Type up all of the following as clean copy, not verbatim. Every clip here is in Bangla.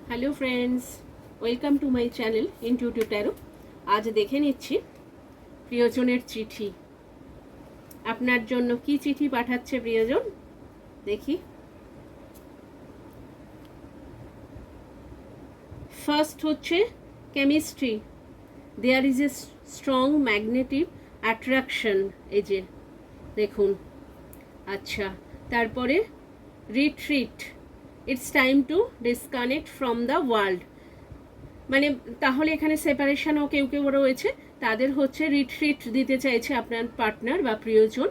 Hello friends, welcome to my channel intuitive taro. আজ দেখে নিচ্ছি প্রিয়জনের চিঠি। আপনার জন্য কি চিঠি পাঠাচ্ছে প্রিয়জন, দেখি। ফার্স্ট হচ্ছে chemistry, there is a strong magnetic attraction, এই যে দেখুন। আচ্ছা, তারপরে retreat, it's time to disconnect from the world. মানে তাহলে এখানে সেপারেশনও কেউ কেউ রয়েছে, তাদের হচ্ছে রিট্রিট দিতে চাইছে আপনার পার্টনার বা প্রিয়জন।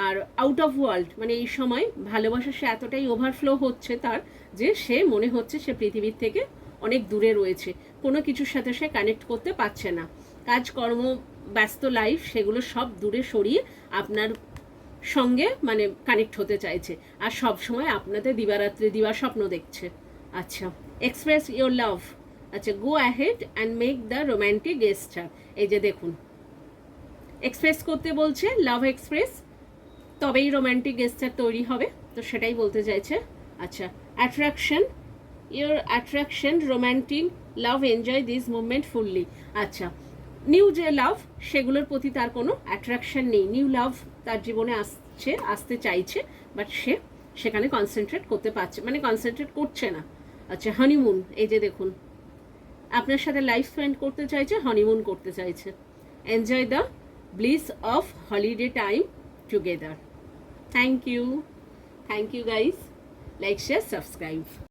আর আউট অফ ওয়ার্ল্ড মানে এই সময় ভালোবাসা সে এতটাই ওভারফ্লো হচ্ছে তার, যে সে মনে হচ্ছে সে পৃথিবীর থেকে অনেক দূরে রয়েছে, কোনো কিছুর সাথে সে কানেক্ট করতে পারছে না। কাজকর্ম, ব্যস্ত লাইফ, সেগুলো সব দূরে সরিয়ে আপনার সঙ্গে মানে কানেক্ট হতে চাইছে, আর সব সময় আপনাদের দিবারাত্রি দিবা স্বপ্ন দেখছে। আচ্ছা, এক্সপ্রেস ইয়োর লাভ। আচ্ছা, go ahead and make the romantic gesture, এই যে দেখুন এক্সপ্রেস করতে বলছে, লাভ এক্সপ্রেস, তবেই রোম্যান্টিক গেস্টার তৈরি হবে, তো সেটাই বলতে চাইছে। আচ্ছা, attraction, your attraction romantic love, enjoy this movement fully. আচ্ছা, নিউ যে লাভ সেগুলোর প্রতি তার কোনো অ্যাট্রাকশন নেই, নিউ লাভ তার জীবনে আসতে চাইছে, বাট সে সেখানে কনসেন্ট্রেট করতে পারছে, মানে কনসেন্ট্রেট করছে না। আচ্ছা, হানিমুন, এই যে দেখুন আপনার সাথে লাইফ স্পেন্ড করতে চাইছে, হনিমুন করতে চাইছে। Enjoy the bliss of holiday time together. Thank you guys, like share subscribe.